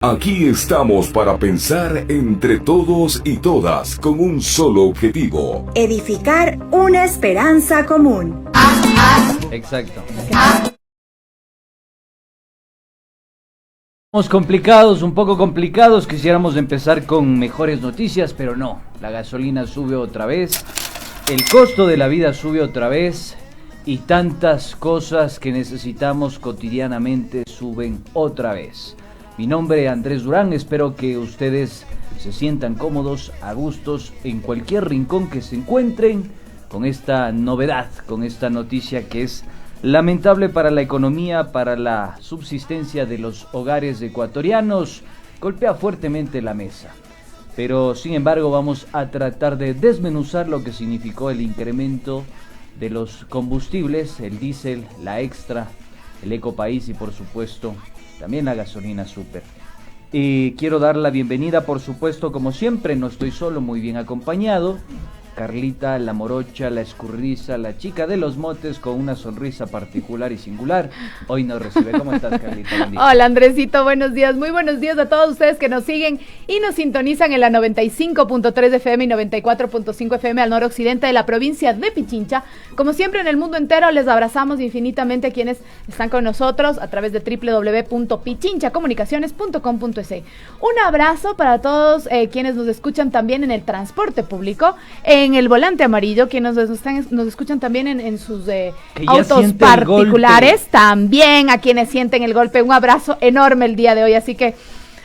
Aquí estamos para pensar entre todos y todas con un solo objetivo: edificar una esperanza común. Exacto. Estamos complicados, un poco complicados. Quisiéramos empezar con mejores noticias, pero no. La gasolina sube otra vez, el costo de la vida sube otra vez y tantas cosas que necesitamos cotidianamente suben otra vez. Mi nombre es Andrés Durán, espero que ustedes se sientan cómodos, a gustos, en cualquier rincón que se encuentren con esta novedad, con esta noticia que es lamentable para la economía, para la subsistencia de los hogares ecuatorianos. Golpea fuertemente la mesa, pero sin embargo vamos a tratar de desmenuzar lo que significó el incremento de los combustibles, el diésel, la extra, el Ecopaís y por supuesto también la gasolina super. Y quiero dar la bienvenida, por supuesto, como siempre, no estoy solo, muy bien acompañado. Carlita, la morocha, la escurridiza, la chica de los motes con una sonrisa particular y singular. Hoy nos recibe. ¿Cómo estás, Carlita? Hola, Andresito, buenos días. Muy buenos días a todos ustedes que nos siguen y nos sintonizan en la 95.3 FM y 94.5 FM al noroccidente de la provincia de Pichincha. Como siempre, en el mundo entero les abrazamos infinitamente a quienes están con nosotros a través de www.pichinchacomunicaciones.com.es. Un abrazo para todos quienes nos escuchan también en el transporte público, en el volante amarillo, quienes nos escuchan también en sus autos particulares, también a quienes sienten el golpe. Un abrazo enorme el día de hoy, así que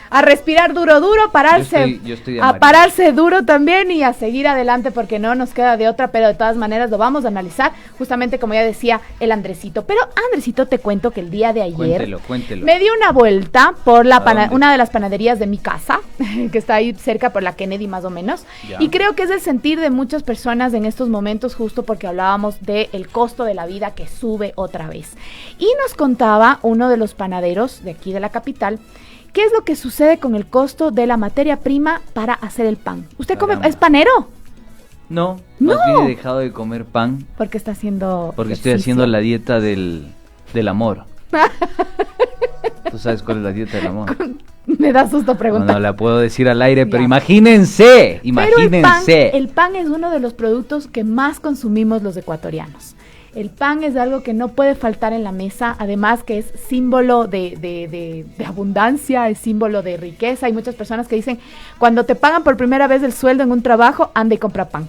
a respirar duro, pararse, yo estoy a pararse duro también y a seguir adelante porque no nos queda de otra, pero de todas maneras lo vamos a analizar, justamente como ya decía el Andresito. Pero Andresito, te cuento que el día de ayer Cuéntelo. me di una vuelta por una de las panaderías de mi casa, que está ahí cerca por la Kennedy más o menos, ya. Y creo que es el sentir de muchas personas en estos momentos, justo porque hablábamos del costo de la vida que sube otra vez. Y nos contaba uno de los panaderos de aquí de la capital, ¿qué es lo que sucede con el costo de la materia prima para hacer el pan? ¿Usted es panero? No, más bien he dejado de comer pan. Porque está haciendo Porque ejercicio. estoy haciendo la dieta del amor. ¿Tú sabes cuál es la dieta del amor? Me da susto preguntar. No la puedo decir al aire, pero imagínense. Pero el pan es uno de los productos que más consumimos los ecuatorianos. El pan es algo que no puede faltar en la mesa, además que es símbolo de abundancia, es símbolo de riqueza. Hay muchas personas que dicen, cuando te pagan por primera vez el sueldo en un trabajo, anda y compra pan.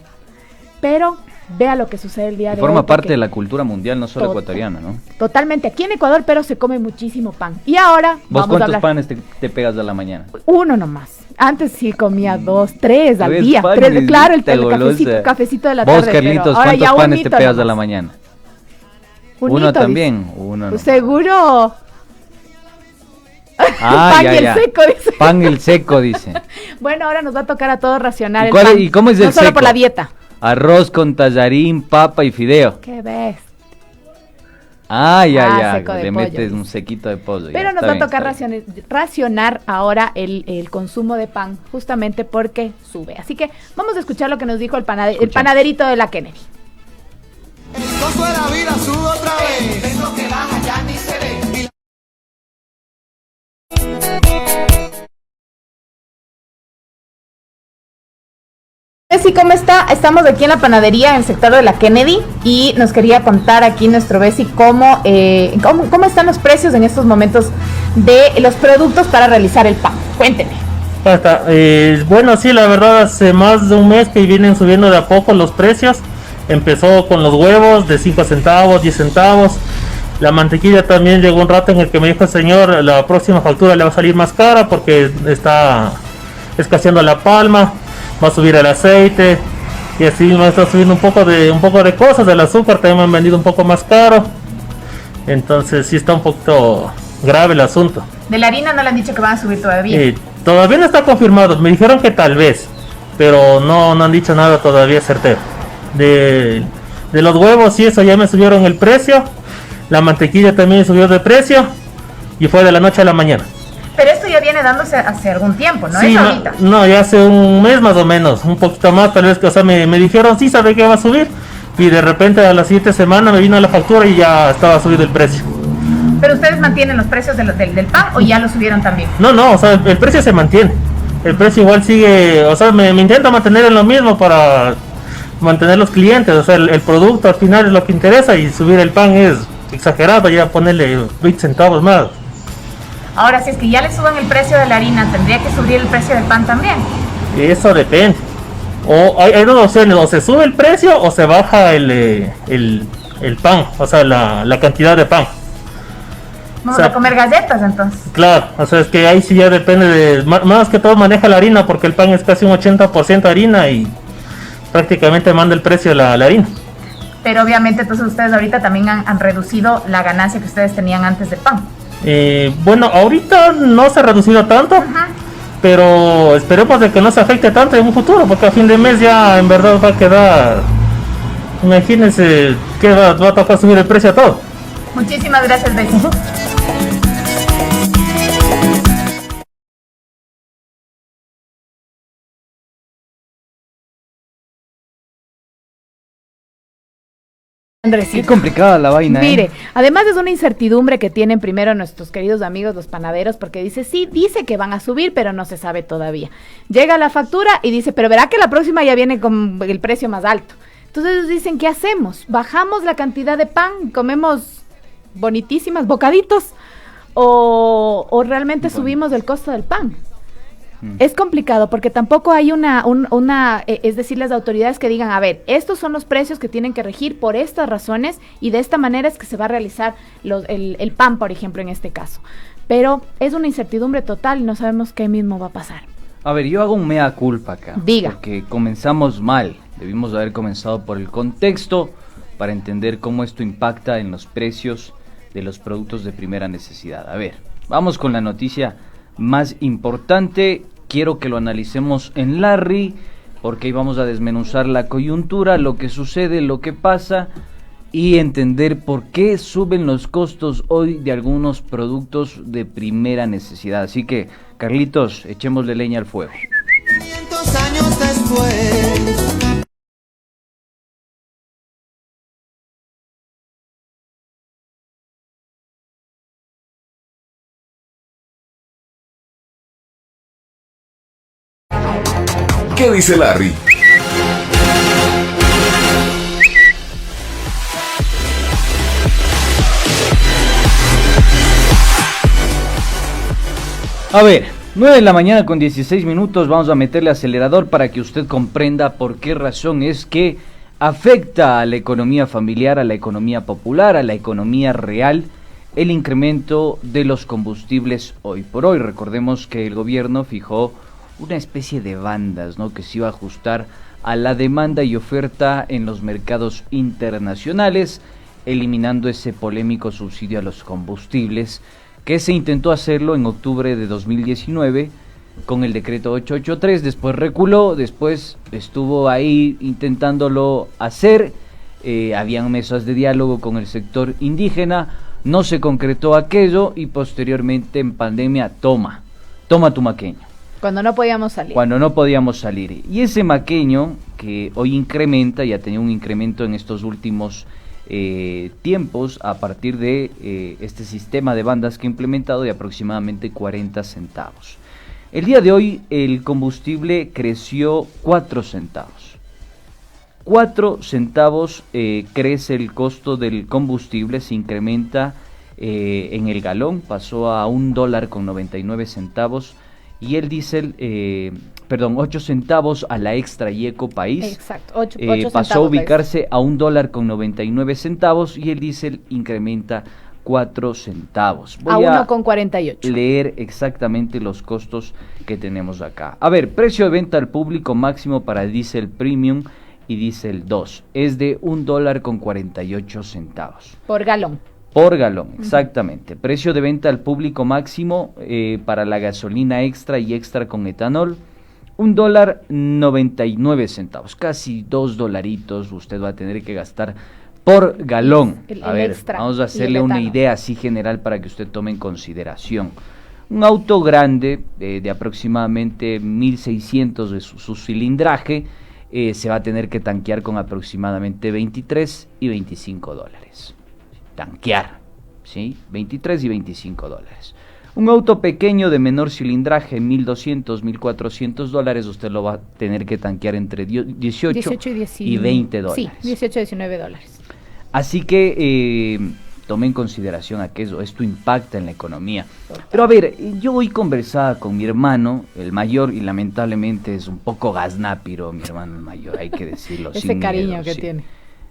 Pero vea lo que sucede el día de hoy. Forma parte de la cultura mundial, no solo ecuatoriana, ¿no? Totalmente. Aquí en Ecuador, pero se come muchísimo pan. Y ahora ¿Vos cuántos panes te pegas a la mañana? Uno nomás. Antes sí comía 2, 3 al día. Claro, el cafecito de la tarde. Vos, Carlitos, ¿cuántos panes te pegas a la mañana? Uno también, uno no. ¿Seguro? Pan el seco, dice. Pan el seco, dice. Bueno, ahora nos va a tocar a todos racionar el pan. ¿Y cómo es el seco? No solo por la dieta. Arroz con tallarín, papa y fideo. ¿Qué ves? Ya. Le metes un sequito de pollo. Pero nos va a tocar racionar ahora el consumo de pan, justamente porque sube. Así que vamos a escuchar lo que nos dijo el panaderito de la Kennedy. El costo de la vida sube otra vez. Es lo que baja, ya ni se ve. Sí, ¿cómo está? Estamos aquí en la panadería en el sector de la Kennedy y nos quería contar aquí nuestro Bessi cómo están los precios en estos momentos de los productos para realizar el pan. Cuénteme. Bueno, sí, la verdad hace más de un mes que vienen subiendo de a poco los precios. Empezó con los huevos de 5 centavos, 10 centavos. La mantequilla también llegó un rato en el que me dijo el señor, la próxima factura le va a salir más cara porque está escaseando la palma. Va a subir el aceite y así va a estar subiendo un poco de cosas. El azúcar también me han vendido un poco más caro. Entonces sí está un poquito grave el asunto. De la harina no le han dicho que van a subir todavía. Todavía no está confirmado. Me dijeron que tal vez, pero no han dicho nada todavía certero. De los huevos sí, eso ya me subieron el precio. La mantequilla también subió de precio y fue de la noche a la mañana. Pero esto ya viene dándose hace algún tiempo, ¿no? Sí, es ahorita. No, ya hace un mes más o menos, un poquito más, tal vez que, me dijeron, sí, sabe que va a subir, y de repente a la siguiente semana me vino la factura y ya estaba subido el precio. Pero ustedes mantienen los precios del pan o ya lo subieron también. No, o sea, el precio se mantiene. El precio igual sigue, o sea, me intento mantener en lo mismo para mantener los clientes. O sea, el producto al final es lo que interesa y subir el pan es exagerado, ya ponerle 20 centavos más. Ahora, si es que ya le suban el precio de la harina, ¿tendría que subir el precio del pan también? Eso depende. O hay dos opciones, o se sube el precio o se baja el pan, o sea, la cantidad de pan. Vamos a comer galletas entonces. Claro, o sea, es que ahí sí ya depende de, más que todo maneja la harina, porque el pan es casi un 80% harina y prácticamente manda el precio de la harina. Pero obviamente entonces ustedes ahorita también han reducido la ganancia que ustedes tenían antes del pan. Bueno, ahorita no se ha reducido tanto, pero esperemos de que no se afecte tanto en un futuro, porque a fin de mes ya en verdad va a quedar, imagínense que va a tocar subir el precio a todo. Muchísimas gracias, Bessie. Qué complicada la vaina. Mire, además es una incertidumbre que tienen primero nuestros queridos amigos los panaderos, porque dice que van a subir, pero no se sabe todavía. Llega la factura y dice, pero verá que la próxima ya viene con el precio más alto. Entonces ellos dicen, ¿qué hacemos? ¿Bajamos la cantidad de pan? ¿Comemos bonitísimas bocaditos? ¿O realmente subimos el costo del pan? Es complicado porque tampoco hay es decir, las autoridades que digan, a ver, estos son los precios que tienen que regir por estas razones y de esta manera es que se va a realizar el pan, por ejemplo, en este caso. Pero es una incertidumbre total y no sabemos qué mismo va a pasar. A ver, yo hago un mea culpa acá. Diga. Porque comenzamos mal. Debimos haber comenzado por el contexto para entender cómo esto impacta en los precios de los productos de primera necesidad. A ver, vamos con la noticia más importante. Quiero que lo analicemos en Larry, porque ahí vamos a desmenuzar la coyuntura, lo que sucede, lo que pasa y entender por qué suben los costos hoy de algunos productos de primera necesidad. Así que, Carlitos, echémosle leña al fuego. 500 años después. ¿Qué dice Larry? A ver, 9 de la mañana con 16 minutos, vamos a meterle acelerador para que usted comprenda por qué razón es que afecta a la economía familiar, a la economía popular, a la economía real, el incremento de los combustibles hoy por hoy. Recordemos que el gobierno fijó una especie de bandas, ¿no?, que se iba a ajustar a la demanda y oferta en los mercados internacionales, eliminando ese polémico subsidio a los combustibles, que se intentó hacerlo en octubre de 2019 con el decreto 883, después reculó, después estuvo ahí intentándolo hacer, habían mesas de diálogo con el sector indígena, no se concretó aquello y posteriormente en pandemia, toma tu maqueño. Cuando no podíamos salir. Cuando no podíamos salir. Y ese maqueño que hoy incrementa, y ha tenido un incremento en estos últimos tiempos a partir de este sistema de bandas que ha implementado de aproximadamente 40 centavos. El día de hoy el combustible creció 4 centavos. 4 centavos crece el costo del combustible, se incrementa en el galón, pasó a $1.99 y el diésel, 8 centavos a la extra y eco país. Exacto, 8 pasó a ubicarse a $1.99 y el diésel incrementa 4 centavos. Voy a 1.48. Leer exactamente los costos que tenemos acá. A ver, precio de venta al público máximo para diésel premium y diésel 2 es de $1.48 por galón. Por galón, exactamente. Precio de venta al público máximo para la gasolina extra y extra con etanol, $1.99, casi $2 usted va a tener que gastar por galón. A ver, vamos a hacerle una idea así general para que usted tome en consideración. Un auto grande de aproximadamente 1.600 de su cilindraje se va a tener que tanquear con aproximadamente $23 y $25. Tanquear. ¿sí? 23 y 25 dólares. Un auto pequeño de menor cilindraje, 1.200, 1.400 dólares, usted lo va a tener que tanquear entre 18 y 20 dólares. Sí, 18, 19 dólares. Así que tome en consideración a que esto impacta en la economía. Pero a ver, yo hoy conversaba con mi hermano, el mayor, y lamentablemente es un poco gaznápiro, mi hermano el mayor, hay que decirlo. Ese sin cariño miedo, que sí. tiene.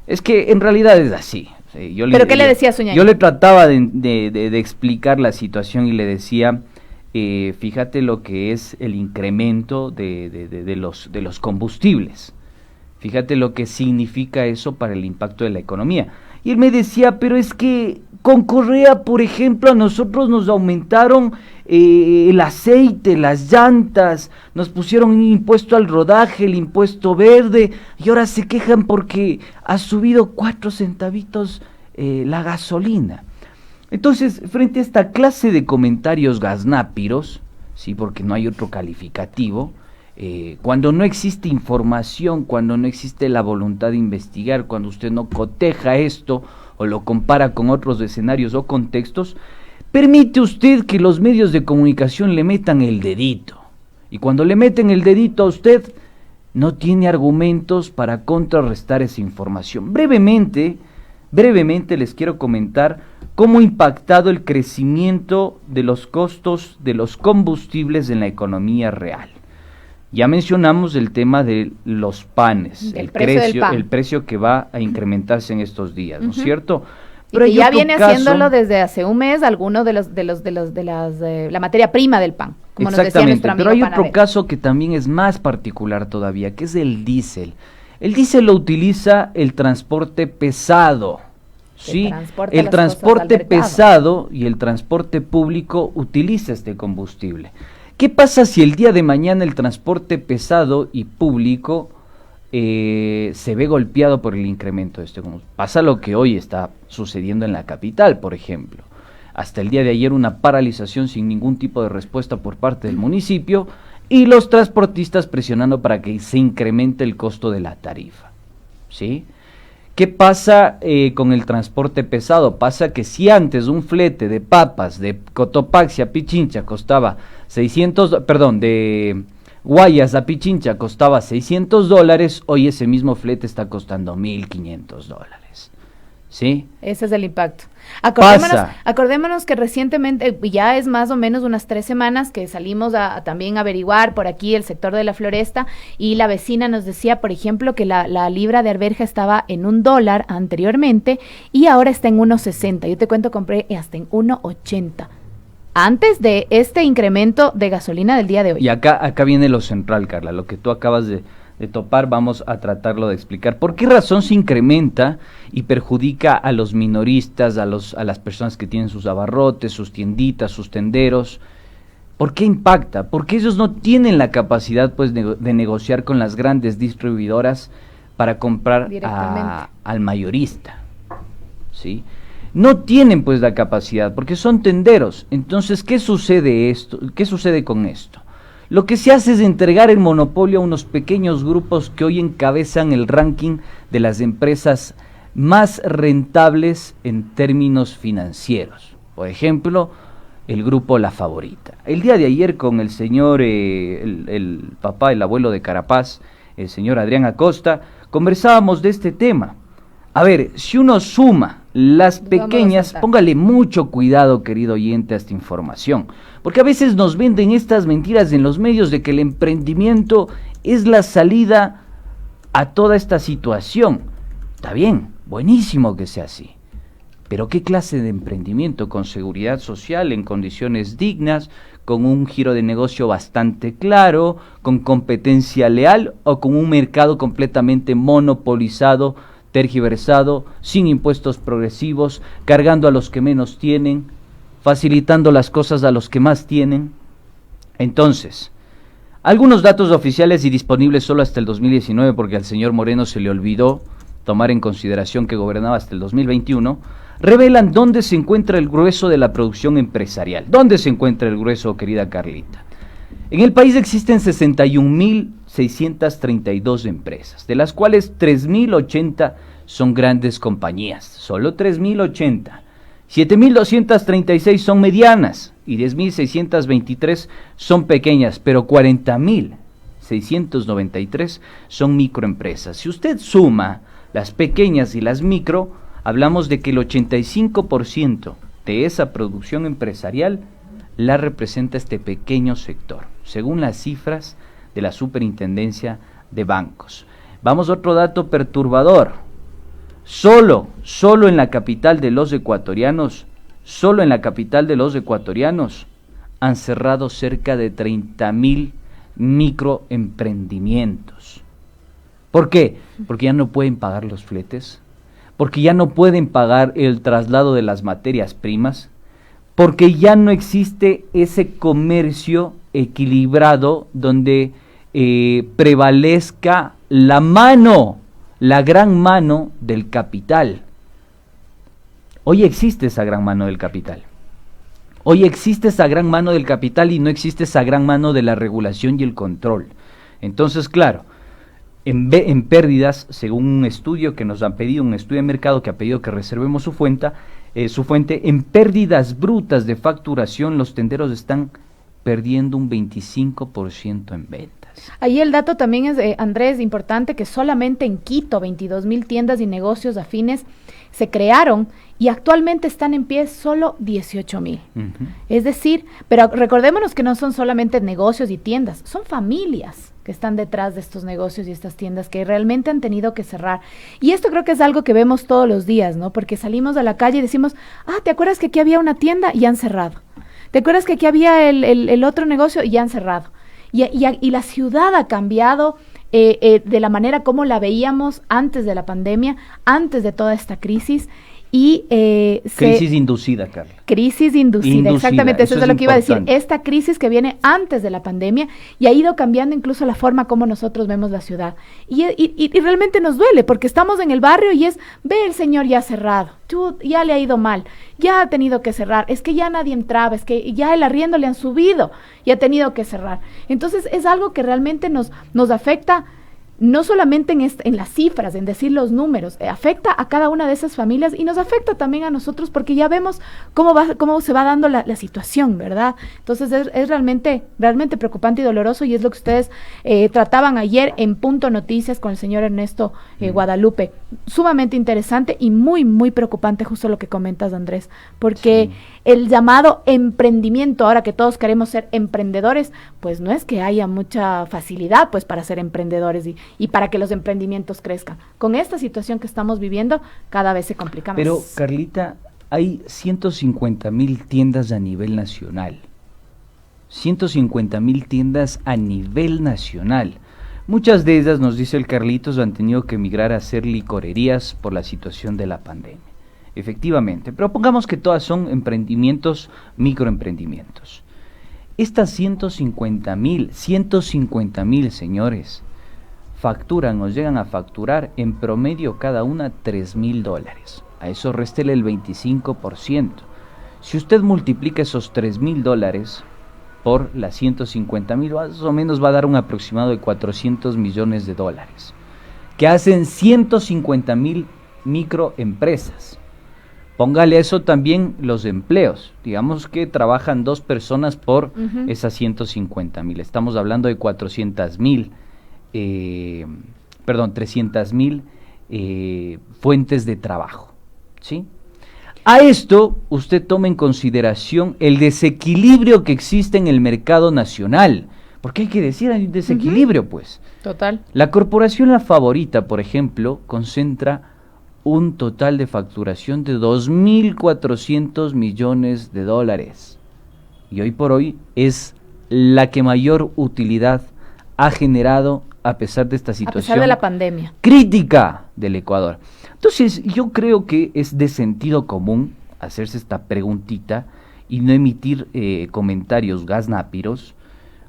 Es que en realidad es así. ¿Pero qué le decía su ñaño? Yo le trataba de explicar la situación y le decía, fíjate lo que es el incremento de los combustibles. Fíjate lo que significa eso para el impacto de la economía. Y él me decía, pero es que con Correa, por ejemplo, a nosotros nos aumentaron el aceite, las llantas, nos pusieron un impuesto al rodaje, el impuesto verde, y ahora se quejan porque ha subido 4 centavitos la gasolina. Entonces, frente a esta clase de comentarios gaznápiros, sí, porque no hay otro calificativo, cuando no existe información, cuando no existe la voluntad de investigar, cuando usted no coteja esto o lo compara con otros escenarios o contextos, permite usted que los medios de comunicación le metan el dedito. Y cuando le meten el dedito a usted, no tiene argumentos para contrarrestar esa información. Brevemente les quiero comentar cómo ha impactado el crecimiento de los costos de los combustibles en la economía real. Ya mencionamos el tema de los panes, el precio que va a incrementarse en estos días, ¿no es cierto? Pero ya viene haciéndolo desde hace un mes alguno de la materia prima del pan, como nos decía nuestro amigo pero hay panadero. otro caso que también es más particular todavía, que es el diésel. El diésel lo utiliza el transporte pesado, ¿sí? El transporte pesado y el transporte público utiliza este combustible. ¿Qué pasa si el día de mañana el transporte pesado y público se ve golpeado por el incremento de este combustible? Pasa lo que hoy está sucediendo en la capital, por ejemplo. Hasta el día de ayer una paralización sin ningún tipo de respuesta por parte del municipio y los transportistas presionando para que se incremente el costo de la tarifa, ¿sí? ¿Qué pasa con el transporte pesado? Pasa que si antes un flete de papas de Cotopaxi a Pichincha costaba de Guayas a Pichincha costaba $600, hoy ese mismo flete está costando $1,500, ¿sí? Ese es el impacto. Acordémonos que recientemente, ya es más o menos unas 3 semanas que salimos a también averiguar por aquí el sector de la Floresta, y la vecina nos decía, por ejemplo, que la libra de arveja estaba en $1 anteriormente y ahora está en 1.60. Yo te cuento, compré hasta en 1.80. Antes de este incremento de gasolina del día de hoy. Y acá viene lo central, Carla, lo que tú acabas de topar, vamos a tratarlo de explicar. ¿Por qué razón se incrementa y perjudica a los minoristas, a las personas que tienen sus abarrotes, sus tienditas, sus tenderos? ¿Por qué impacta? Porque ellos no tienen la capacidad, pues, de negociar con las grandes distribuidoras para comprar al mayorista, ¿sí? No tienen, pues, la capacidad, porque son tenderos. Entonces, ¿qué sucede con esto? Lo que se hace es entregar el monopolio a unos pequeños grupos que hoy encabezan el ranking de las empresas más rentables en términos financieros. Por ejemplo, el grupo La Favorita. El día de ayer con el señor, el papá, el abuelo de Carapaz, el señor Adrián Acosta, conversábamos de este tema. A ver, si uno suma las pequeñas, póngale mucho cuidado, querido oyente, a esta información, porque a veces nos venden estas mentiras en los medios de que el emprendimiento es la salida a toda esta situación. Está bien, buenísimo que sea así, pero ¿qué clase de emprendimiento? Con seguridad social, en condiciones dignas, con un giro de negocio bastante claro, con competencia leal, o con un mercado completamente monopolizado, tergiversado, sin impuestos progresivos, cargando a los que menos tienen, facilitando las cosas a los que más tienen. Entonces, algunos datos oficiales y disponibles solo hasta el 2019, porque al señor Moreno se le olvidó tomar en consideración que gobernaba hasta el 2021, revelan dónde se encuentra el grueso de la producción empresarial. ¿Dónde se encuentra el grueso, querida Carlita? En el país existen 61.632 empresas, de las cuales 3.080 son grandes compañías, solo 3.080. 7.236 son medianas y 10.623 son pequeñas, pero 40.693 son microempresas. Si usted suma las pequeñas y las micro, hablamos de que el 85% de esa producción empresarial la representa este pequeño sector, según las cifras de la Superintendencia de Bancos. Vamos a otro dato perturbador. Solo en la capital de los ecuatorianos, han cerrado cerca de 30.000 microemprendimientos. ¿Por qué? Porque ya no pueden pagar los fletes, porque ya no pueden pagar el traslado de las materias primas, porque ya no existe ese comercio equilibrado donde prevalezca la gran mano del capital. Hoy existe esa gran mano del capital. Y no existe esa gran mano de la regulación y el control. Entonces, claro, en pérdidas, según un estudio que nos han pedido, un estudio de mercado que ha pedido que reservemos su fuente, en pérdidas brutas de facturación, los tenderos están perdiendo un 25% en ventas. Ahí el dato también es, Andrés, importante, que solamente en Quito 22.000 tiendas y negocios afines se crearon y actualmente están en pie solo 18.000. Es decir, pero recordémonos que no son solamente negocios y tiendas, son familias que están detrás de estos negocios y estas tiendas que realmente han tenido que cerrar. Y esto creo que es algo que vemos todos los días, ¿no? Porque salimos a la calle y decimos, ¿te acuerdas que aquí había una tienda y han cerrado? ¿Te acuerdas que aquí había el otro negocio y ya han cerrado? Y la ciudad ha cambiado de la manera como la veíamos antes de la pandemia, antes de toda esta crisis. Crisis inducida, Carla. Crisis inducida, exactamente, eso es lo que iba a decir. Esta crisis que viene antes de la pandemia y ha ido cambiando incluso la forma como nosotros vemos la ciudad. Y realmente nos duele, porque estamos en el barrio y ve el señor ya cerrado, ya le ha ido mal, ya ha tenido que cerrar, es que ya nadie entraba, es que ya el arriendo le han subido y ha tenido que cerrar. Entonces es algo que realmente nos afecta. No solamente en las cifras, en decir los números, afecta a cada una de esas familias y nos afecta también a nosotros porque ya vemos cómo se va dando la situación, ¿verdad? Entonces es realmente preocupante y doloroso y es lo que ustedes trataban ayer en Punto Noticias con el señor Ernesto Guadalupe. Sumamente interesante y muy, muy preocupante justo lo que comentas, Andrés, porque el llamado emprendimiento, ahora que todos queremos ser emprendedores, pues no es que haya mucha facilidad pues para ser emprendedores y para que los emprendimientos crezcan. Con esta situación que estamos viviendo, cada vez se complica más. Pero, Carlita, hay 150.000 tiendas a nivel nacional. 150.000 tiendas a nivel nacional. Muchas de ellas, nos dice el Carlitos, han tenido que emigrar a hacer licorerías por la situación de la pandemia. Efectivamente, pero pongamos que todas son emprendimientos, microemprendimientos. Estas 150.000, señores, llegan a facturar en promedio cada una $3.000. A eso réstele el 25%. Si usted multiplica esos $3.000 por las 150.000, más o menos va a dar un aproximado de $400 millones, que hacen 150.000 microempresas. Póngale a eso también los empleos. Digamos que trabajan 2 personas por esas 150.000. Estamos hablando de 300.000 fuentes de trabajo, ¿sí? A esto usted toma en consideración el desequilibrio que existe en el mercado nacional, porque hay que decir, hay un desequilibrio, pues. Total. La corporación La Favorita, por ejemplo, concentra un total de facturación de $2.400 millones. Y hoy por hoy es la que mayor utilidad ha generado a pesar de esta situación, a pesar de la pandemia crítica del Ecuador. Entonces, yo creo que es de sentido común hacerse esta preguntita y no emitir comentarios gaznápiros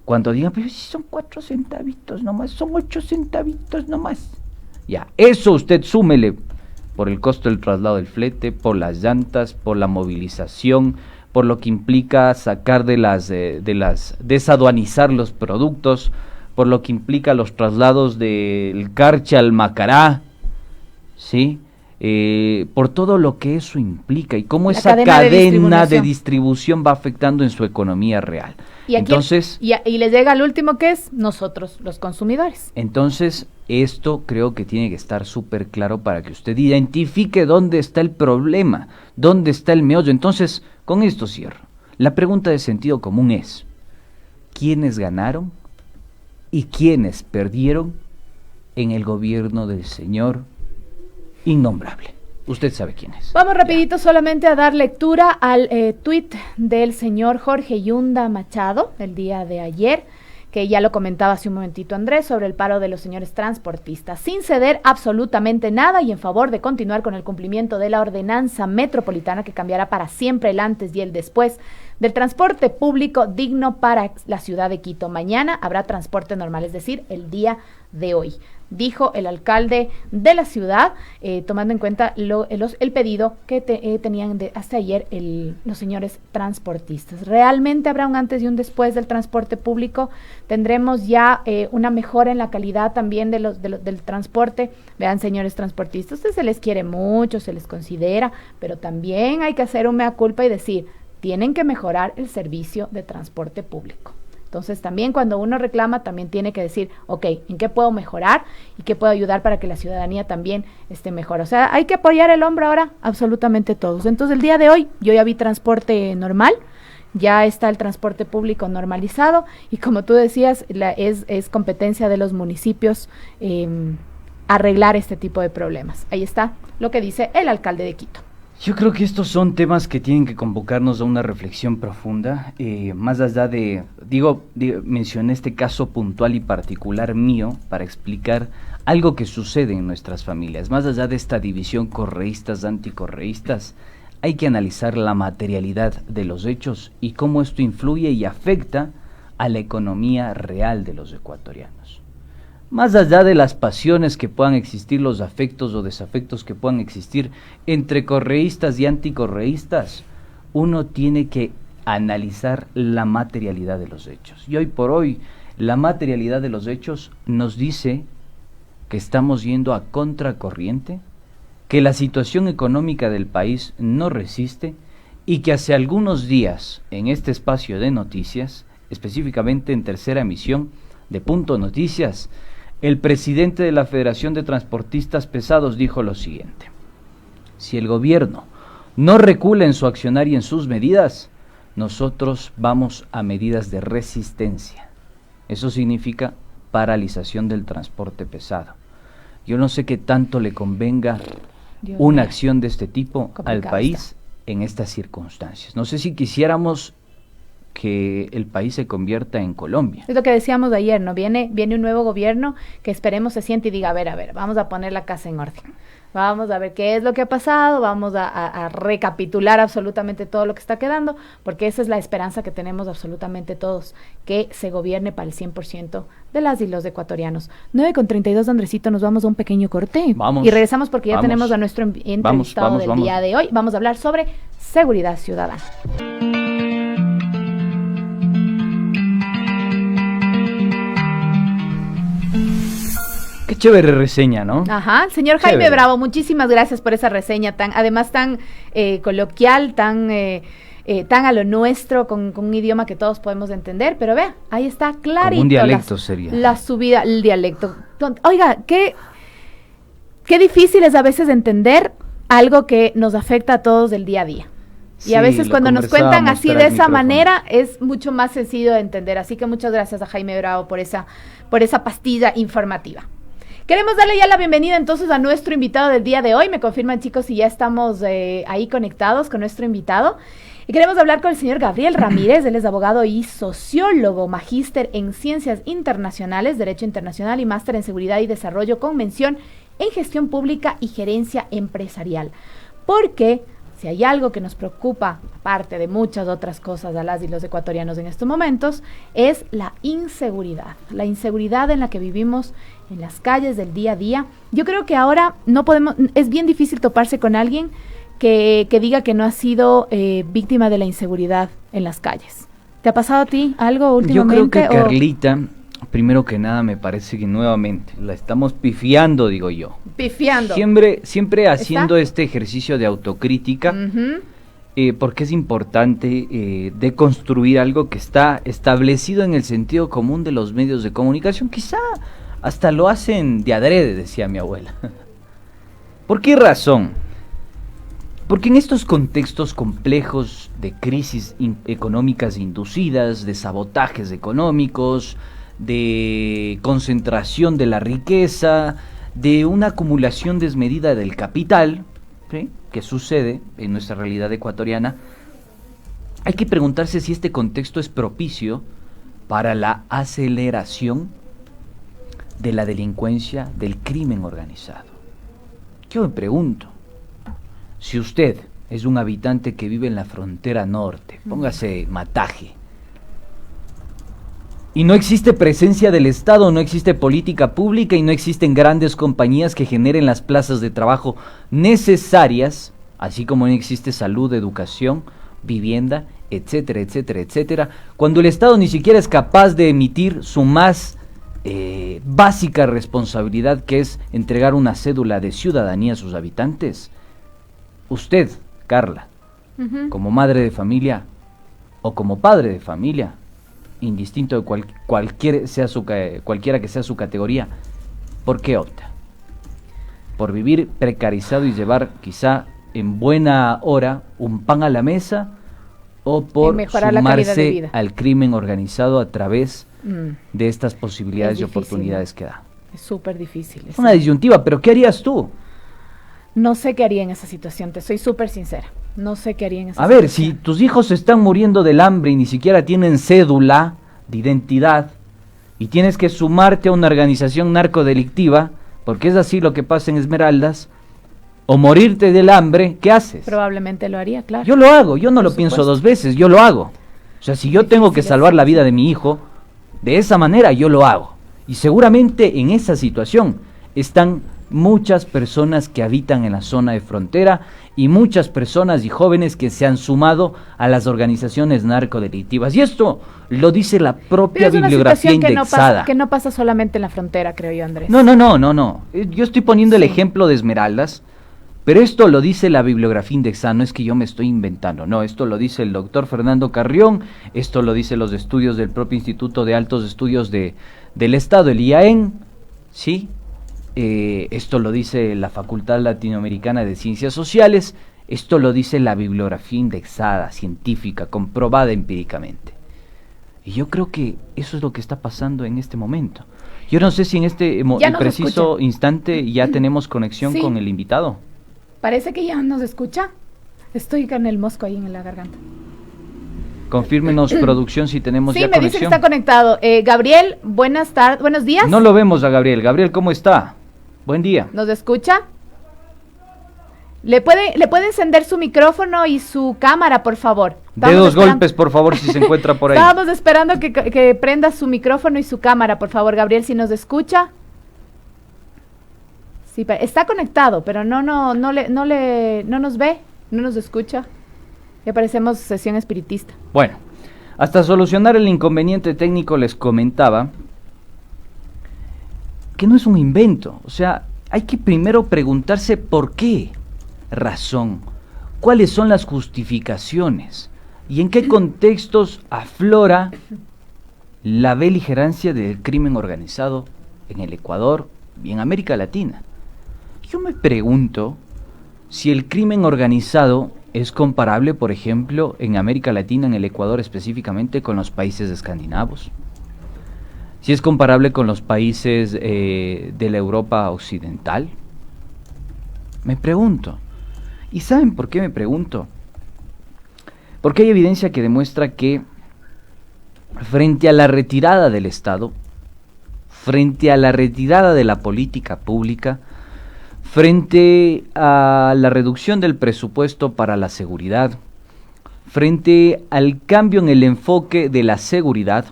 cuando digan, pero si son 4 centavitos nomás, son 8 centavitos nomás. Ya, eso usted súmele por el costo del traslado del flete, por las llantas, por la movilización, por lo que implica sacar desaduanizar los productos, por lo que implica los traslados del Carchi al Macará, ¿sí? por todo lo que eso implica y cómo La esa cadena de distribución va afectando en su economía real. Y entonces, y les llega al último, que es nosotros, los consumidores. Entonces, esto creo que tiene que estar súper claro para que usted identifique dónde está el problema, dónde está el meollo. Entonces, con esto cierro. La pregunta de sentido común es, ¿quiénes ganaron y quiénes perdieron en el gobierno del señor innombrable? Usted sabe quién es. Vamos rapidito solamente a dar lectura al tuit del señor Jorge Yunda Machado, el día de ayer, que ya lo comentaba hace un momentito Andrés, sobre el paro de los señores transportistas. Sin ceder absolutamente nada y en favor de continuar con el cumplimiento de la ordenanza metropolitana que cambiará para siempre el antes y el después del transporte público digno para la ciudad de Quito. Mañana habrá transporte normal, es decir, el día de hoy, dijo el alcalde de la ciudad, tomando en cuenta el pedido que tenían hasta ayer los señores transportistas. ¿Realmente habrá un antes y un después del transporte público? ¿Tendremos ya una mejora en la calidad también del transporte? Vean, señores transportistas, ustedes se les quiere mucho, se les considera, pero también hay que hacer un mea culpa y decir, tienen que mejorar el servicio de transporte público. Entonces también cuando uno reclama también tiene que decir, ok, ¿en qué puedo mejorar y qué puedo ayudar para que la ciudadanía también esté mejor? O sea, hay que apoyar el hombro ahora absolutamente todos. Entonces el día de hoy yo ya vi transporte normal, ya está el transporte público normalizado y como tú decías, es competencia de los municipios arreglar este tipo de problemas. Ahí está lo que dice el alcalde de Quito. Yo creo que estos son temas que tienen que convocarnos a una reflexión profunda, más allá de, mencioné este caso puntual y particular mío para explicar algo que sucede en nuestras familias. Más allá de esta división correístas, anticorreístas, hay que analizar la materialidad de los hechos y cómo esto influye y afecta a la economía real de los ecuatorianos. Más allá de las pasiones que puedan existir, los afectos o desafectos que puedan existir entre correístas y anticorreístas, uno tiene que analizar la materialidad de los hechos. Y hoy por hoy, la materialidad de los hechos nos dice que estamos yendo a contracorriente, que la situación económica del país no resiste y que hace algunos días, en este espacio de noticias, específicamente en tercera emisión de Punto Noticias, el presidente de la Federación de Transportistas Pesados dijo lo siguiente: si el gobierno no recula en su accionar y en sus medidas, nosotros vamos a medidas de resistencia. Eso significa paralización del transporte pesado. Yo no sé qué tanto le convenga una acción de este tipo al país en estas circunstancias. No sé si quisiéramos que el país se convierta en Colombia. Es lo que decíamos ayer, ¿no? Viene un nuevo gobierno que esperemos se siente y diga, a ver, vamos a poner la casa en orden. Vamos a ver qué es lo que ha pasado, vamos a recapitular absolutamente todo lo que está quedando, porque esa es la esperanza que tenemos absolutamente todos, que se gobierne para el 100% de las y los ecuatorianos. 9:32, Andresito, nos vamos a un pequeño corte. Vamos. Y regresamos porque ya tenemos a nuestro entrevistado del día de hoy. Vamos a hablar sobre seguridad ciudadana. Qué chévere reseña, ¿no? Ajá, el señor Jaime chévere. Bravo, muchísimas gracias por esa reseña tan coloquial, tan a lo nuestro, con un idioma que todos podemos entender, pero vea, ahí está clarito. Como un dialecto sería. La subida, el dialecto. Oiga, qué difícil es a veces entender algo que nos afecta a todos del día a día. Y a veces cuando nos cuentan así de esa manera es mucho más sencillo de entender. Así que muchas gracias a Jaime Bravo por esa pastilla informativa. Queremos darle ya la bienvenida entonces a nuestro invitado del día de hoy. Me confirman, chicos, si ya estamos ahí conectados con nuestro invitado. Y queremos hablar con el señor Gabriel Ramírez. Él es abogado y sociólogo, magíster en Ciencias Internacionales, Derecho Internacional y máster en Seguridad y Desarrollo con mención en Gestión Pública y Gerencia Empresarial. Porque si hay algo que nos preocupa, aparte de muchas otras cosas a las y los ecuatorianos en estos momentos, es la inseguridad. La inseguridad en la que vivimos en las calles del día a día. Yo creo que ahora es bien difícil toparse con alguien que diga que no ha sido víctima de la inseguridad en las calles. ¿Te ha pasado a ti algo últimamente? Yo creo que Carlita, Primero que nada, me parece que nuevamente la estamos pifiando, digo yo. Pifiando. Siempre haciendo este ejercicio de autocrítica, porque es importante deconstruir algo que está establecido en el sentido común de los medios de comunicación. Quizá hasta lo hacen de adrede, decía mi abuela. ¿Por qué razón? Porque en estos contextos complejos de crisis económicas inducidas, de sabotajes económicos, de concentración de la riqueza, de una acumulación desmedida del capital, ¿sí?, que sucede en nuestra realidad ecuatoriana, hay que preguntarse si este contexto es propicio para la aceleración de la delincuencia, del crimen organizado. Yo me pregunto, si usted es un habitante que vive en la frontera norte, póngase Mataje, y no existe presencia del Estado, no existe política pública y no existen grandes compañías que generen las plazas de trabajo necesarias, así como no existe salud, educación, vivienda, etcétera, etcétera, etcétera, cuando el Estado ni siquiera es capaz de emitir su más básica responsabilidad, que es entregar una cédula de ciudadanía a sus habitantes. Usted, Carla, como madre de familia o como padre de familia, indistinto de cualquiera que sea su categoría, ¿por qué opta? ¿Por vivir precarizado y llevar quizá en buena hora un pan a la mesa, o por sumarse al crimen organizado a través de estas posibilidades y oportunidades que da? Es súper difícil. Es una disyuntiva, pero ¿qué harías tú? No sé qué haría en esa situación, te soy súper sincera. No sé qué haría en esa situación. A ver, si tus hijos están muriendo del hambre y ni siquiera tienen cédula de identidad, y tienes que sumarte a una organización narcodelictiva, porque es así lo que pasa en Esmeraldas, o morirte del hambre, ¿qué haces? Probablemente lo haría, claro. Yo lo hago, yo no lo pienso dos veces, yo lo hago. O sea, si yo tengo que salvar la vida de mi hijo, de esa manera yo lo hago. Y seguramente en esa situación están muchas personas que habitan en la zona de frontera y muchas personas y jóvenes que se han sumado a las organizaciones narcodelictivas. Y esto lo dice la propia bibliografía indexada. Que no pasa solamente en la frontera, creo yo, Andrés. No. Yo estoy poniendo el ejemplo de Esmeraldas, pero esto lo dice la bibliografía indexada, no es que yo me estoy inventando, no, esto lo dice el doctor Fernando Carrión, esto lo dice los estudios del propio Instituto de Altos Estudios del Estado, el IAEN, ¿sí? Esto lo dice la Facultad Latinoamericana de Ciencias Sociales, esto lo dice la bibliografía indexada, científica, comprobada empíricamente. Y yo creo que eso es lo que está pasando en este momento. Yo no sé si en este preciso instante ya tenemos conexión con el invitado. Parece que ya nos escucha. Estoy con el mosco ahí en la garganta. Confírmenos, producción, si tenemos ya conexión. Sí, me dice que está conectado. Gabriel, buenos días. No lo vemos a Gabriel. Gabriel, ¿cómo está? Buen día. ¿Nos escucha? ¿Le puede encender su micrófono y su cámara, por favor? De dos golpes, por favor, si se encuentra por ahí. Estábamos esperando que prenda su micrófono y su cámara, por favor, Gabriel, si nos escucha. Sí, está conectado, pero no nos ve, no nos escucha. Ya parecemos sesión espiritista. Bueno, hasta solucionar el inconveniente técnico les comentaba que no es un invento. O sea, hay que primero preguntarse por qué razón, cuáles son las justificaciones y en qué contextos aflora la beligerancia del crimen organizado en el Ecuador y en América Latina. Yo me pregunto si el crimen organizado es comparable, por ejemplo, en América Latina, en el Ecuador específicamente, con los países escandinavos. Si es comparable con los países de la Europa occidental. Me pregunto. ¿Y saben por qué me pregunto? Porque hay evidencia que demuestra que frente a la retirada del Estado, frente a la retirada de la política pública, frente a la reducción del presupuesto para la seguridad, frente al cambio en el enfoque de la seguridad,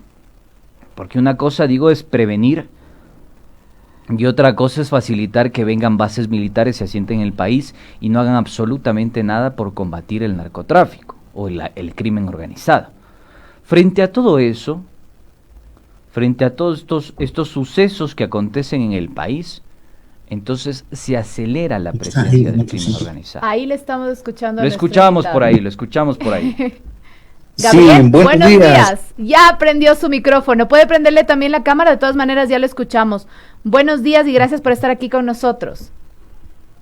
porque una cosa, digo, es prevenir y otra cosa es facilitar que vengan bases militares, se asienten en el país y no hagan absolutamente nada por combatir el narcotráfico o el crimen organizado. Frente a todo eso, frente a todos estos sucesos que acontecen en el país, entonces se acelera la presencia del crimen organizado. Ahí le estamos escuchando. Lo escuchamos por ahí. Gabriel, sí, buenos días. Ya prendió su micrófono. Puede prenderle también la cámara, de todas maneras ya lo escuchamos. Buenos días y gracias por estar aquí con nosotros.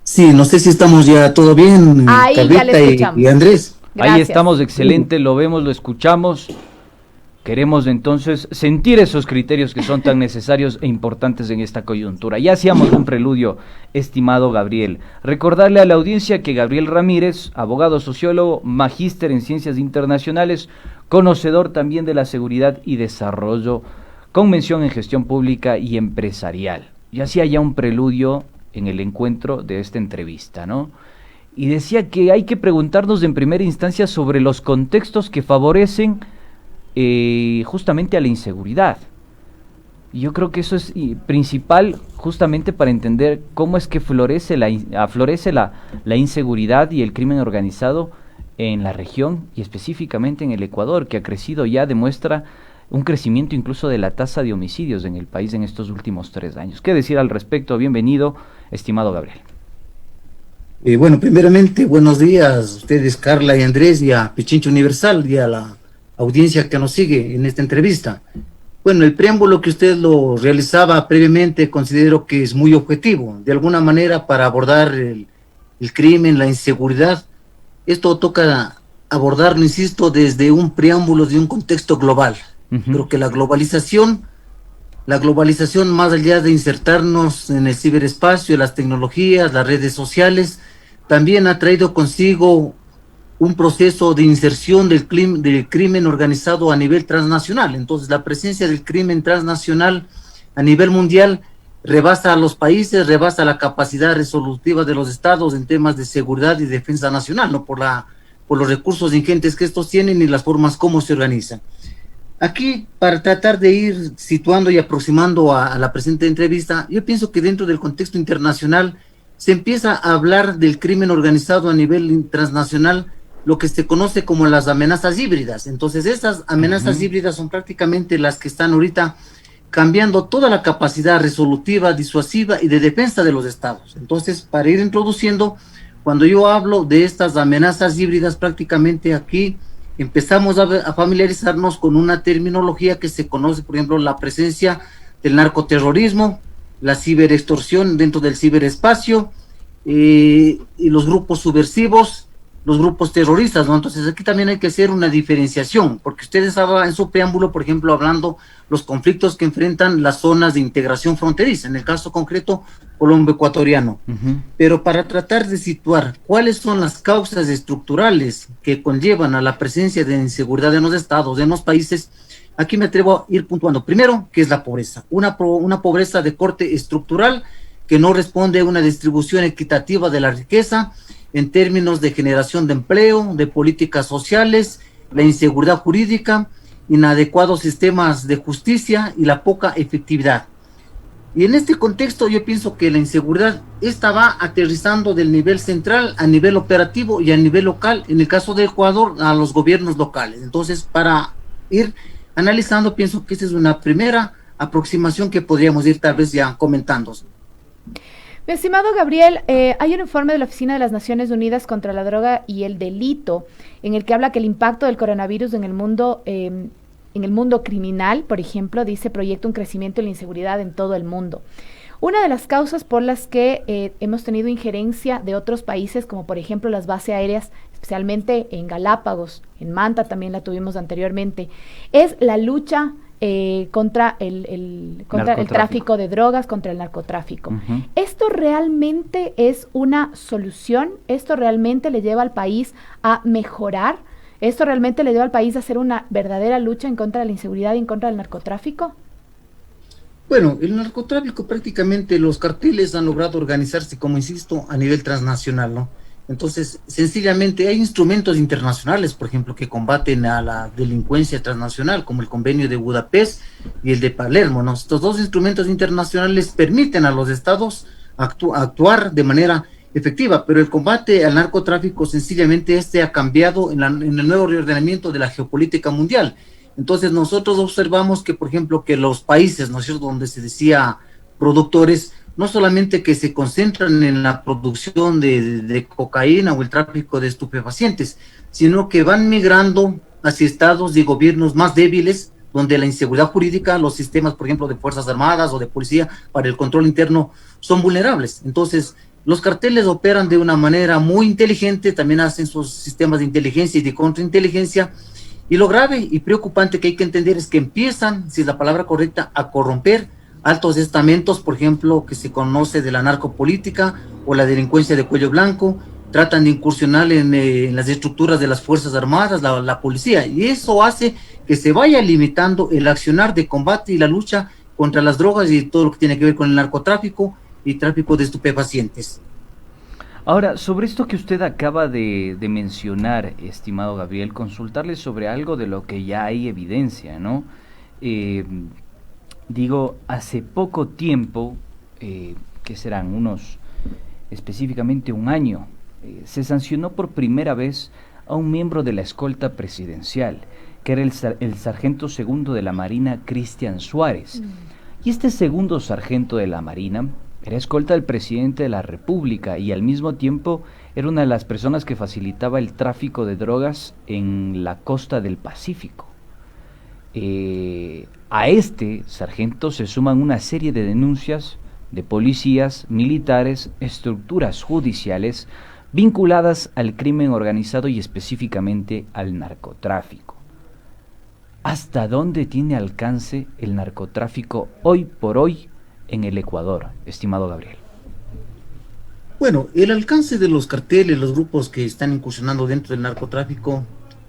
Sí, no sé si estamos ya todo bien, ahí Carlita ya le escuchamos. y Andrés. Gracias. Ahí estamos, excelente, lo vemos, lo escuchamos. Queremos entonces sentir esos criterios que son tan necesarios e importantes en esta coyuntura. Ya hacíamos un preludio, estimado Gabriel. Recordarle a la audiencia que Gabriel Ramírez, abogado, sociólogo, magíster en ciencias internacionales, conocedor también de la seguridad y desarrollo, con mención en gestión pública y empresarial. Ya hacía ya un preludio en el encuentro de esta entrevista, ¿no? Y decía que hay que preguntarnos en primera instancia sobre los contextos que favorecen justamente a la inseguridad. Y yo creo que eso es principal justamente para entender cómo es que aflorece la inseguridad y el crimen organizado en la región y específicamente en el Ecuador, que ha crecido, ya demuestra un crecimiento incluso de la tasa de homicidios en el país en estos últimos 3 años. ¿Qué decir al respecto? Bienvenido, estimado Gabriel. Bueno, primeramente, buenos días a ustedes, Carla y Andrés, y a Pichincha Universal, y a la audiencia que nos sigue en esta entrevista. Bueno, el preámbulo que usted lo realizaba previamente considero que es muy objetivo, de alguna manera, para abordar el crimen, la inseguridad. Esto toca abordarlo, insisto, desde un preámbulo de un contexto global. Creo que la globalización, más allá de insertarnos en el ciberespacio, las tecnologías, las redes sociales, también ha traído consigo un proceso de inserción del crimen organizado a nivel transnacional. Entonces, la presencia del crimen transnacional a nivel mundial rebasa a los países, rebasa la capacidad resolutiva de los estados en temas de seguridad y defensa nacional, no por los recursos ingentes que estos tienen y las formas como se organizan. Aquí, para tratar de ir situando y aproximando a la presente entrevista, yo pienso que dentro del contexto internacional se empieza a hablar del crimen organizado a nivel transnacional, lo que se conoce como las amenazas híbridas. Entonces, esas amenazas híbridas son prácticamente las que están ahorita cambiando toda la capacidad resolutiva, disuasiva y de defensa de los estados. Entonces, para ir introduciendo, cuando yo hablo de estas amenazas híbridas, prácticamente aquí empezamos a familiarizarnos con una terminología que se conoce, por ejemplo, la presencia del narcoterrorismo, la ciberextorsión dentro del ciberespacio, y los grupos subversivos, los grupos terroristas, ¿no? Entonces aquí también hay que hacer una diferenciación, porque ustedes estaban en su preámbulo, por ejemplo, hablando los conflictos que enfrentan las zonas de integración fronteriza, en el caso concreto colombo-ecuatoriano. Pero para tratar de situar cuáles son las causas estructurales que conllevan a la presencia de inseguridad en los estados, en los países, aquí me atrevo a ir puntuando. Primero, ¿qué es la pobreza? Una pobreza de corte estructural que no responde a una distribución equitativa de la riqueza, en términos de generación de empleo, de políticas sociales, la inseguridad jurídica, inadecuados sistemas de justicia y la poca efectividad. Y en este contexto yo pienso que la inseguridad esta va aterrizando del nivel central a nivel operativo y a nivel local, en el caso de Ecuador, a los gobiernos locales. Entonces, para ir analizando, pienso que esa es una primera aproximación que podríamos ir tal vez ya comentando. Mi estimado Gabriel, hay un informe de la Oficina de las Naciones Unidas contra la Droga y el Delito en el que habla que el impacto del coronavirus en el mundo criminal, por ejemplo, dice, proyecta un crecimiento en la inseguridad en todo el mundo. Una de las causas por las que hemos tenido injerencia de otros países, como por ejemplo las bases aéreas, especialmente en Galápagos, en Manta también la tuvimos anteriormente, es la lucha contra el tráfico de drogas, contra el narcotráfico. ¿Esto realmente es una solución? ¿Esto realmente le lleva al país a mejorar? ¿Esto realmente le lleva al país a hacer una verdadera lucha en contra de la inseguridad y en contra del narcotráfico? Bueno, el narcotráfico prácticamente los carteles han logrado organizarse, como insisto, a nivel transnacional, ¿no? Entonces, sencillamente hay instrumentos internacionales, por ejemplo, que combaten a la delincuencia transnacional, como el Convenio de Budapest y el de Palermo, ¿no? Estos dos instrumentos internacionales permiten a los estados actuar de manera efectiva, pero el combate al narcotráfico sencillamente ha cambiado en el nuevo reordenamiento de la geopolítica mundial, Entonces nosotros observamos que, por ejemplo, que los países, ¿no es cierto?, donde se decía productores, no solamente que se concentran en la producción de cocaína o el tráfico de estupefacientes, sino que van migrando hacia estados y gobiernos más débiles, donde la inseguridad jurídica, los sistemas, por ejemplo, de Fuerzas Armadas o de policía para el control interno son vulnerables. Entonces, los carteles operan de una manera muy inteligente, también hacen sus sistemas de inteligencia y de contrainteligencia, y lo grave y preocupante que hay que entender es que empiezan, si es la palabra correcta, a corromper altos estamentos, por ejemplo, que se conoce de la narcopolítica o la delincuencia de cuello blanco, tratan de incursionar en las estructuras de las Fuerzas Armadas, la policía, y eso hace que se vaya limitando el accionar de combate y la lucha contra las drogas y todo lo que tiene que ver con el narcotráfico y tráfico de estupefacientes. Ahora, sobre esto que usted acaba de mencionar, estimado Gabriel, consultarle sobre algo de lo que ya hay evidencia, ¿no? Digo, hace poco tiempo, que serán específicamente un año, se sancionó por primera vez a un miembro de la escolta presidencial, que era el sargento segundo de la Marina, Cristian Suárez. Y este segundo sargento de la Marina era escolta del presidente de la República y al mismo tiempo era una de las personas que facilitaba el tráfico de drogas en la costa del Pacífico. A este sargento se suman una serie de denuncias de policías, militares, estructuras judiciales vinculadas al crimen organizado y específicamente al narcotráfico. ¿Hasta dónde tiene alcance el narcotráfico hoy por hoy en el Ecuador, estimado Gabriel? Bueno, el alcance de los carteles, los grupos que están incursionando dentro del narcotráfico,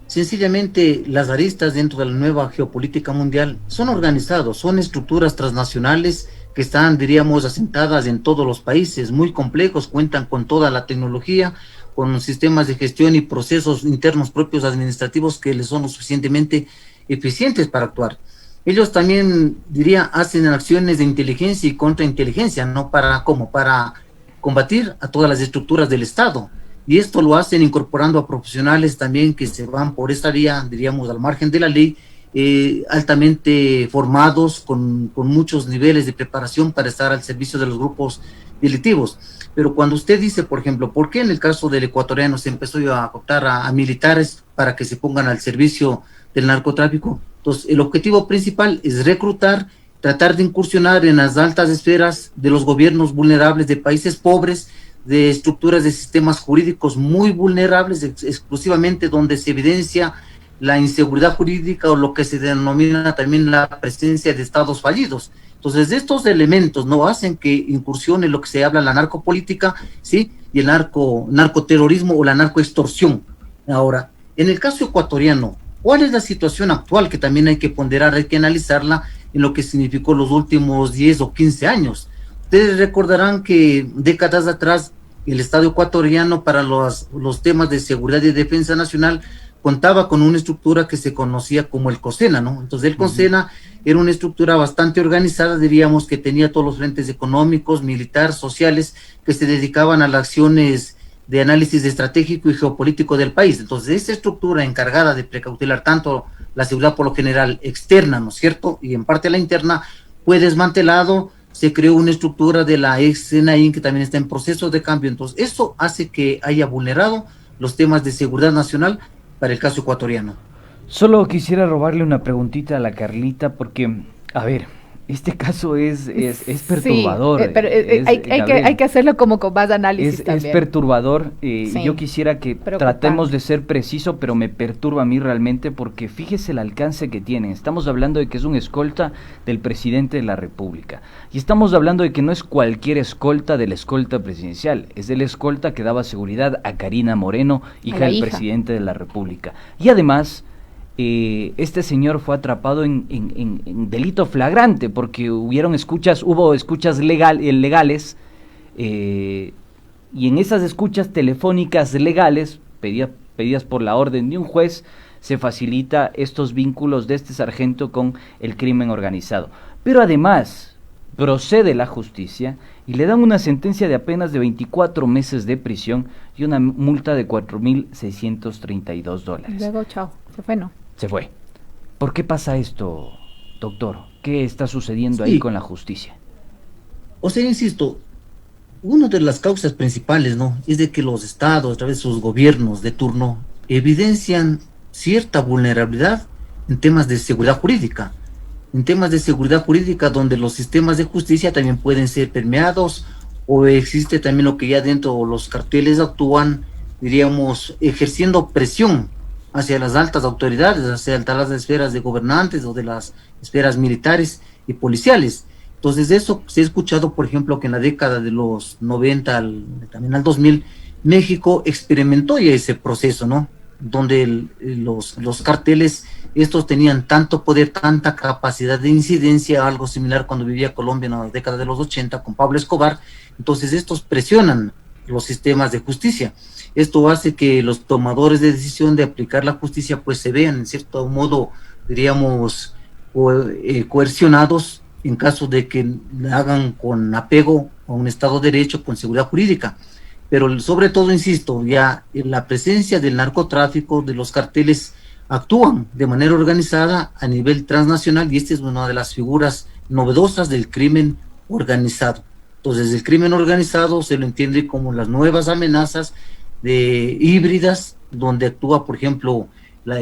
sencillamente las aristas dentro de la nueva geopolítica mundial son organizados, son estructuras transnacionales que están, diríamos, asentadas en todos los países, muy complejos, cuentan con toda la tecnología, con sistemas de gestión y procesos internos propios administrativos que les son lo suficientemente eficientes para actuar. Ellos también, diría, hacen acciones de inteligencia y contrainteligencia, ¿no? ¿Para cómo? Para combatir a todas las estructuras del Estado. Y esto lo hacen incorporando a profesionales también que se van por esta vía, diríamos, al margen de la ley, altamente formados, con muchos niveles de preparación para estar al servicio de los grupos delictivos. Pero cuando usted dice, por ejemplo, ¿por qué en el caso del ecuatoriano se empezó a optar a militares para que se pongan al servicio del narcotráfico? Entonces, el objetivo principal es reclutar, tratar de incursionar en las altas esferas de los gobiernos vulnerables de países pobres, de estructuras de sistemas jurídicos muy vulnerables, exclusivamente donde se evidencia la inseguridad jurídica o lo que se denomina también la presencia de estados fallidos. Entonces, estos elementos no hacen que incursione lo que se habla la narcopolítica, ¿sí? Y el narcoterrorismo o la narcoextorsión. Ahora, en el caso ecuatoriano, ¿cuál es la situación actual? Que también hay que ponderar, hay que analizarla en lo que significó los últimos 10 o 15 años. Ustedes recordarán que décadas atrás el Estado ecuatoriano para los temas de seguridad y defensa nacional contaba con una estructura que se conocía como el COSENA, ¿no? Entonces el COSENA era una estructura bastante organizada, diríamos, que tenía todos los frentes económicos, militares, sociales, que se dedicaban a las acciones de análisis estratégico y geopolítico del país. Entonces esta estructura encargada de precautelar tanto la seguridad por lo general externa, ¿no es cierto?, y en parte la interna, fue desmantelado. Se creó una estructura de la ex SENAIN que también está en proceso de cambio. Entonces, eso hace que haya vulnerado los temas de seguridad nacional para el caso ecuatoriano. Solo quisiera robarle una preguntita a la Carlita porque, a ver, este caso es perturbador. Sí, pero hay que hacerlo como con más análisis también. Es perturbador. Sí, yo quisiera que tratemos de ser preciso, pero me perturba a mí realmente porque fíjese el alcance que tiene. Estamos hablando de que es un escolta del presidente de la República. Y estamos hablando de que no es cualquier escolta de la escolta presidencial. Es el escolta que daba seguridad a Karina Moreno, hija del presidente de la República. Y además, este señor fue atrapado en delito flagrante porque hubo escuchas legales y en esas escuchas telefónicas legales pedidas por la orden de un juez se facilita estos vínculos de este sargento con el crimen organizado. Pero además procede la justicia y le dan una sentencia de apenas de 24 meses de prisión y una multa de $4,632. Luego, chao, se fue, ¿no? Se fue. ¿Por qué pasa esto, doctor? ¿Qué está sucediendo ahí con la justicia? O sea, insisto, una de las causas principales, ¿no?, es de que los estados, a través de sus gobiernos de turno, evidencian cierta vulnerabilidad en temas de seguridad jurídica. En temas de seguridad jurídica, donde los sistemas de justicia también pueden ser permeados, o existe también lo que ya dentro los carteles actúan, diríamos, ejerciendo presión hacia las altas autoridades, hacia las esferas de gobernantes o de las esferas militares y policiales. Entonces eso se ha escuchado, por ejemplo, que en la década de los 90 también al 2000, México experimentó ya ese proceso, ¿no?, donde los carteles, estos tenían tanto poder, tanta capacidad de incidencia, algo similar cuando vivía Colombia en la década de los 80 con Pablo Escobar. Entonces estos presionan los sistemas de justicia. Esto hace que los tomadores de decisión de aplicar la justicia pues se vean en cierto modo, diríamos, coercionados en caso de que la hagan con apego a un Estado de Derecho, con seguridad jurídica. Pero sobre todo, insisto, ya en la presencia del narcotráfico, de los carteles, actúan de manera organizada a nivel transnacional, y esta es una de las figuras novedosas del crimen organizado. Entonces, el crimen organizado se lo entiende como las nuevas amenazas híbridas, donde actúa, por ejemplo, la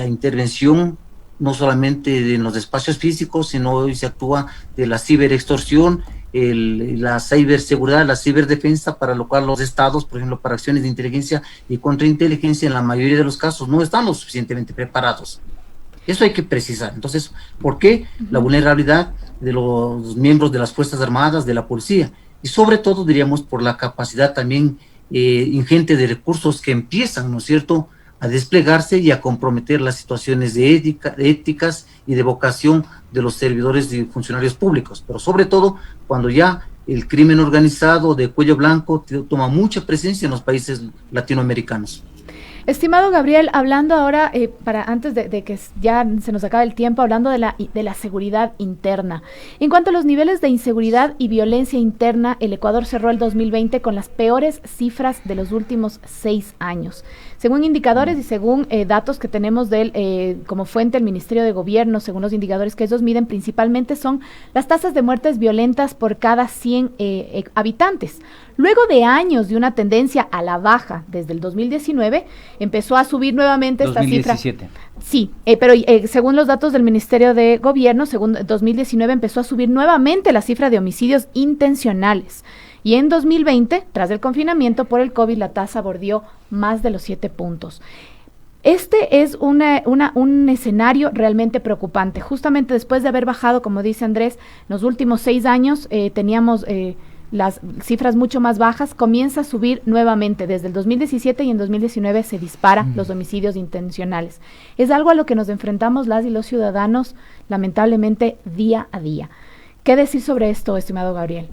intervención no solamente en los espacios físicos, sino hoy se actúa de la ciberextorsión, la ciberseguridad, la ciberdefensa, para lo cual los estados, por ejemplo, para acciones de inteligencia y contrainteligencia, en la mayoría de los casos no están lo suficientemente preparados. Eso hay que precisar. Entonces, ¿por qué la vulnerabilidad de los miembros de las Fuerzas Armadas, de la policía? Y sobre todo, diríamos, por la capacidad también ingente de recursos que empiezan, ¿no es cierto?, a desplegarse y a comprometer las situaciones de éticas y de vocación de los servidores y funcionarios públicos, pero sobre todo cuando ya el crimen organizado de cuello blanco toma mucha presencia en los países latinoamericanos. Estimado Gabriel, hablando ahora, antes de que ya se nos acabe el tiempo, hablando de la seguridad interna. En cuanto a los niveles de inseguridad y violencia interna, el Ecuador cerró el 2020 con las peores cifras de los últimos 6 años. Según indicadores y según datos que tenemos como fuente el Ministerio de Gobierno, según los indicadores que ellos miden, principalmente son las tasas de muertes violentas por cada 100 habitantes. Luego de años de una tendencia a la baja, desde el 2019, empezó a subir nuevamente esta 2017. cifra. Sí, pero según los datos del Ministerio de Gobierno, según 2019 empezó a subir nuevamente la cifra de homicidios intencionales. Y en 2020, tras el confinamiento por el COVID, la tasa bordeó más de los 7 puntos. Este es un escenario realmente preocupante. Justamente después de haber bajado, como dice Andrés, los últimos 6 años teníamos las cifras mucho más bajas, comienza a subir nuevamente. Desde el 2017 y en 2019 se disparan los homicidios intencionales. Es algo a lo que nos enfrentamos las y los ciudadanos, lamentablemente, día a día. ¿Qué decir sobre esto, estimado Gabriel?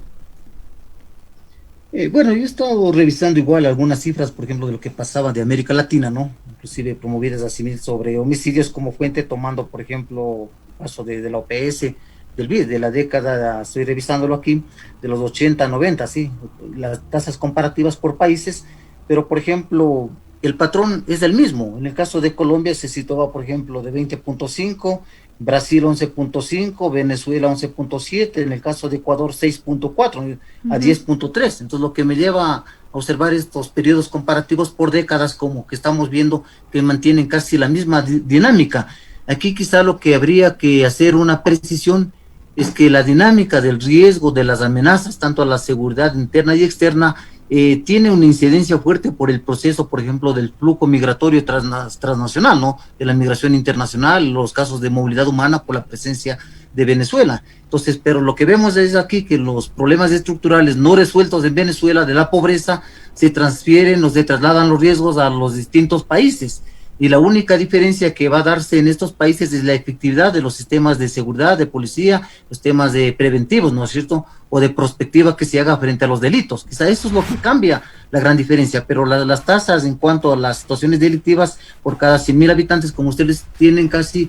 Bueno, yo he estado revisando igual algunas cifras, por ejemplo, de lo que pasaba de América Latina, ¿no? Inclusive promovidas así sobre homicidios como fuente, tomando, por ejemplo, caso de la OPS, del BID, de la década, estoy revisándolo aquí, de los 80, 90, sí, las tasas comparativas por países, pero, por ejemplo, el patrón es el mismo. En el caso de Colombia se situaba, por ejemplo, de 20.5, Brasil 11.5, Venezuela 11.7, en el caso de Ecuador 6.4 a 10.3. Entonces lo que me lleva a observar estos periodos comparativos por décadas, como que estamos viendo que mantienen casi la misma dinámica. Aquí quizá lo que habría que hacer una precisión es que la dinámica del riesgo, de las amenazas, tanto a la seguridad interna y externa, tiene una incidencia fuerte por el proceso, por ejemplo, del flujo migratorio transnacional, ¿no? De la migración internacional, los casos de movilidad humana por la presencia de Venezuela. Entonces, pero lo que vemos es aquí que los problemas estructurales no resueltos en Venezuela, de la pobreza, se transfieren o se trasladan los riesgos a los distintos países. Y la única diferencia que va a darse en estos países es la efectividad de los sistemas de seguridad, de policía, los temas de preventivos, ¿no es cierto?, o de prospectiva que se haga frente a los delitos. Quizá eso es lo que cambia la gran diferencia, pero las tasas en cuanto a las situaciones delictivas por cada 100.000 habitantes, como ustedes, tienen casi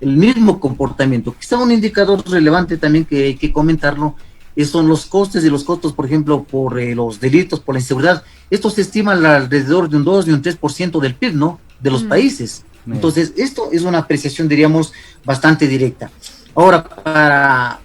el mismo comportamiento. Quizá un indicador relevante también que hay que comentarlo son los costes y los costos, por ejemplo, por los delitos, por la inseguridad. Estos se estiman alrededor de un 2 y un 3% del PIB, ¿no?, de los países. Entonces, esto es una apreciación, diríamos, bastante directa. Ahora, para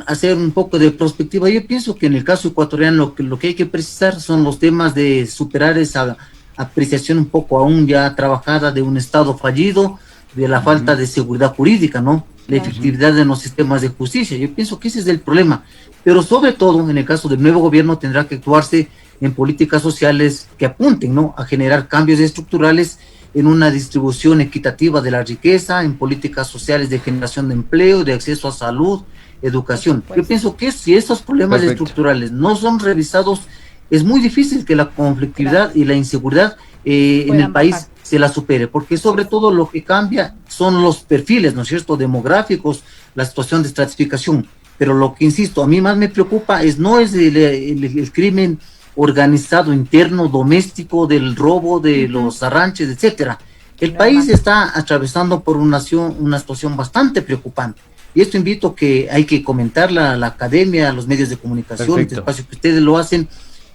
hacer un poco de perspectiva, yo pienso que en el caso ecuatoriano lo que hay que precisar son los temas de superar esa apreciación un poco aún ya trabajada de un Estado fallido, de la falta de seguridad jurídica, ¿no? La efectividad de los sistemas de justicia. Yo pienso que ese es el problema. Pero sobre todo, en el caso del nuevo gobierno, tendrá que actuarse en políticas sociales que apunten, ¿no?, a generar cambios estructurales en una distribución equitativa de la riqueza, en políticas sociales de generación de empleo, de acceso a salud, educación. Yo pienso que si estos problemas estructurales no son revisados, es muy difícil que la conflictividad y la inseguridad en el país se la supere, porque sobre todo lo que cambia son los perfiles, ¿no es cierto?, demográficos, la situación de estratificación. Pero lo que, insisto, a mí más me preocupa no es el crimen organizado interno, doméstico, del robo de los arranches, etcétera. El país está atravesando por una situación bastante preocupante. Y esto invito que hay que comentarla a la academia, a los medios de comunicación, este espacio que ustedes lo hacen,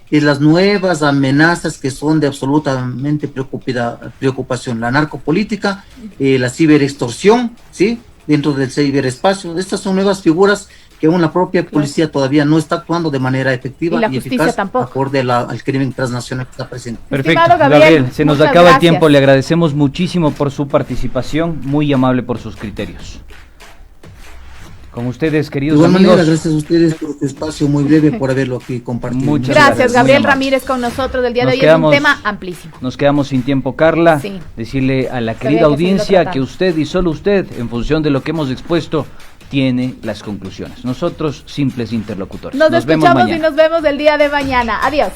es las nuevas amenazas que son de absolutamente preocupación. La narcopolítica, la ciberextorsión, ¿sí?, dentro del ciberespacio. Estas son nuevas figuras que aún la propia policía todavía no está actuando de manera efectiva y eficaz, acorde al crimen transnacional que está presente. Perfecto, Gabriel, se nos acaba el tiempo. Le agradecemos muchísimo por su participación, muy amable por sus criterios. Con ustedes, queridos amigos. Gracias a ustedes por este espacio muy breve, por haberlo aquí compartido. Muchas gracias. Gabriel Ramírez con nosotros del día de hoy. Es un tema amplísimo. Nos quedamos sin tiempo, Carla. Sí. Decirle a la querida audiencia que usted y solo usted, en función de lo que hemos expuesto, tiene las conclusiones. Nosotros, simples interlocutores. Nos escuchamos y nos vemos el día de mañana. Adiós.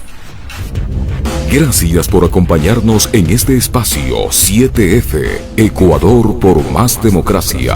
Gracias por acompañarnos en este espacio 7F, Ecuador por más democracia.